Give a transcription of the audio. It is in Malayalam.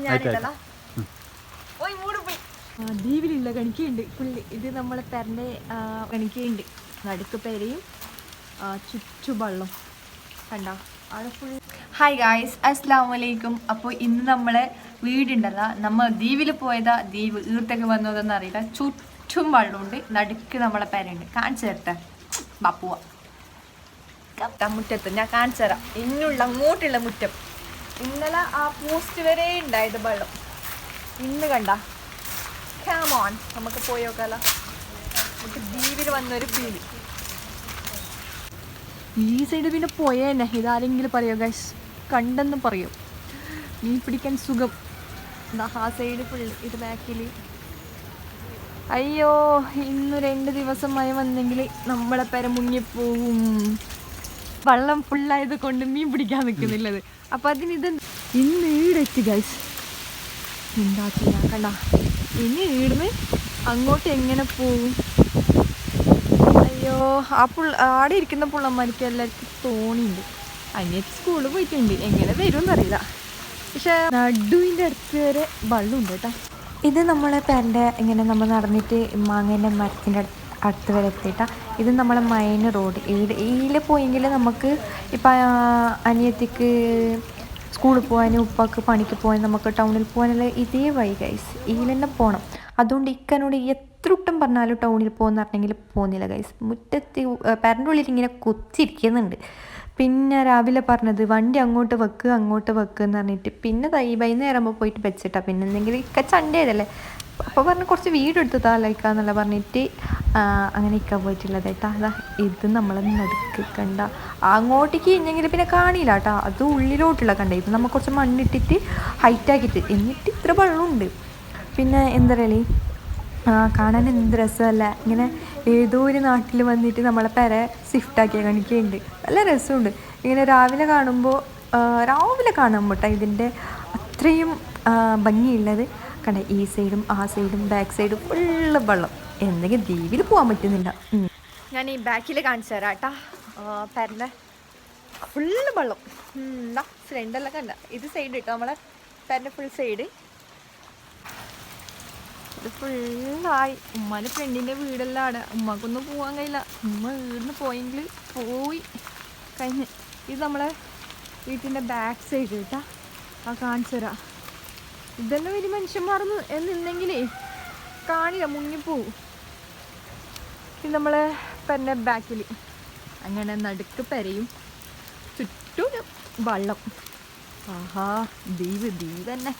ഞാനില്ല ദ്വീപിലുള്ള കണിക്കയുണ്ട് പുള്ളി. ഇത് നമ്മളെ പെരൻ്റെ കണിക്കയുണ്ട്. നടുക്ക് പെരയും ചുറ്റുവള്ളം കണ്ടോ അവിടെ ഫുൾ. ഹായ് ഗായ്സ്, അസ്സലാമു അലൈക്കും. അപ്പോൾ ഇന്ന് നമ്മളെ വീടുണ്ടല്ലോ, നമ്മൾ ദ്വീപിൽ പോയതാ. ദ്വീപ് ഈർത്തൊക്കെ വന്നതെന്ന് അറിയില്ല. ചുറ്റും വെള്ളമുണ്ട്, നടുക്ക് നമ്മളെ പെരയുണ്ട്. കാണിച്ചു തരട്ടെ, ബാപ്പുവ മുറ്റത്ത് ഞാൻ കാണിച്ചു തരാം. ഇന്നുള്ള അങ്ങോട്ടുള്ള മുറ്റം. ഇന്നലെ ആ പോസ്റ്റ് വരെ ഉണ്ടായത് വെള്ളം. ഇന്ന് കണ്ട കാമോൺ, നമുക്ക് പോയോക്കാലോ. നമുക്ക് ദ്വീപിൽ വന്നൊരു ഫീല്. ഈ സൈഡ് പിന്നെ പോയേന്നെ. ഇതാരെങ്കിലും പറയോ ഗൈസ്, കണ്ടെന്ന് പറയും. മീൻ പിടിക്കാൻ സുഖം. ആ സൈഡ് ഫുള്ള്, ഇത് ബാക്കിൽ. അയ്യോ, ഇന്ന് 2 ദിവസം മഴ വന്നെങ്കിൽ നമ്മളെ പെര മുങ്ങിപ്പോവും. വെള്ളം ഫുള്ളായത് കൊണ്ട് മീൻ പിടിക്കാൻ നിൽക്കുന്നില്ലത്. അപ്പം അതിനിത് ഇന്ന് ഈടെത്തി ഗൈസ്. എന്താ ചെയ്യാ കണ്ട. ഇനി ഈടുന്ന് അങ്ങോട്ട് എങ്ങനെ പോവും? അയ്യോ, ആടെ ഇരിക്കുന്ന പുള്ളന്മാർക്ക് എല്ലാവർക്കും തോണിയുണ്ട്. അനിയത്തി സ്കൂളിൽ പോയിട്ടുണ്ട്, എങ്ങനെ വരുമെന്നറിയില്ല. പക്ഷെ നടുവിൻ്റെ അടുത്ത് വരെ വെള്ളമുണ്ട് കേട്ടോ. ഇത് നമ്മളെ പെരൻ്റെ ഇങ്ങനെ നമ്മൾ നടന്നിട്ട് മാങ്ങേൻ്റെ മരത്തിൻ്റെ അടുത്ത് വരെ എത്തിയിട്ടാ. ഇത് നമ്മളെ മൈൻ റോഡ്. ഇതിൽ പോയെങ്കിൽ നമുക്ക് ഇപ്പം അനിയത്തിക്ക് സ്കൂളിൽ പോകാനും ഉപ്പാക്ക് പണിക്ക് പോകാൻ നമുക്ക് ടൗണിൽ പോകാനുള്ള ഇതേ വഴി ഗൈസ്. ഇതിൽ തന്നെ പോകണം. അതുകൊണ്ട് ഇക്കനോട് എത്ര വട്ടം പറഞ്ഞാലും ടൗണിൽ പോകുന്ന പറഞ്ഞെങ്കിൽ പോകുന്നില്ല ഗൈസ്. മുറ്റത്ത് പെരൻ്റെ ഉള്ളിൽ ഇങ്ങനെ കുത്തിരിക്കുന്നുണ്ട്. പിന്നെ രാവിലെ പറഞ്ഞത് വണ്ടി അങ്ങോട്ട് വെക്കുക എന്ന് പറഞ്ഞിട്ട് പിന്നെ വൈകുന്നേരം ആകുമ്പോൾ പോയിട്ട് വെച്ചിട്ടാ. പിന്നെ എന്തെങ്കിലും ഇക്ക ചണ്ടേതല്ലേ, അപ്പോൾ പറഞ്ഞ് കുറച്ച് വീഡിയോ എടുത്ത് താലയിക്കാന്നല്ല പറഞ്ഞിട്ട് അങ്ങനെ ഇക്ക പോയിട്ടുള്ളത് കേട്ടാ. അതാ ഇത് നമ്മളെ നടുക്ക് കണ്ട. അങ്ങോട്ടേക്ക് കഴിഞ്ഞെങ്കിൽ പിന്നെ കാണില്ല കേട്ടോ, അത് ഉള്ളിലോട്ടുള്ള കണ്ട. ഇത് നമ്മൾ കുറച്ച് മണ്ണിട്ടിട്ട് ഹൈറ്റാക്കിയിട്ട് എന്നിട്ട് ഇത്ര വെള്ളമുണ്ട്. പിന്നെ എന്താ പറയുക, കാണാൻ എന്ത് രസമല്ല. ഇങ്ങനെ ഏതോ ഒരു നാട്ടിൽ വന്നിട്ട് നമ്മളെ പെര സ്വിഫ്റ്റാക്കിയ കണിക്കുന്നുണ്ട്. നല്ല രസമുണ്ട്. ഇങ്ങനെ രാവിലെ കാണുമ്പോൾ കേട്ടോ ഇതിൻ്റെ അത്രയും ഭംഗിയുള്ളത് കണ്ട. ഈ സൈഡും ആ സൈഡും ബാക്ക് സൈഡും ഫുള്ള് വെള്ളം. എന്തെങ്കിലും ദ്വീപിൽ പോകാൻ പറ്റുന്നില്ല. ഞാൻ ഈ ബാക്കിൽ കാണിച്ചു തരാം കേട്ടാ. പെരൻ്റെ ഫുള്ള് വെള്ളം. എന്താ ഫ്രണ്ടെല്ലാം കണ്ട. ഇത് സൈഡ് കേട്ടോ, നമ്മളെ പെരൻ്റെ ഫുൾ സൈഡ്. ഇത് ഫുള്ളായി. ഉമ്മാൻ്റെ ഫ്രണ്ടിൻ്റെ വീടെല്ലാം ആണ്. ഉമ്മക്കൊന്നും പോകാൻ കഴിയില്ല. ഉമ്മ വീടിന് പോയെങ്കിൽ പോയി കഴിഞ്ഞ്. ഇത് നമ്മളെ വീട്ടിൻ്റെ ബാക്ക് സൈഡ് കേട്ടാ. കാണിച്ചു തരാം. ഇതെല്ലാം ഒരു മനുഷ്യന്മാർന്ന് എന്നില്ലെങ്കിലേ കാണില്ല, മുങ്ങിപ്പോവും. ഇത് നമ്മളെ പെരൻ്റെ ബാക്കിൽ അങ്ങനെ നടുക്ക് പെരയും ചുറ്റും വെള്ളം. ആഹാ, ദ്വീപ് തന്നെ.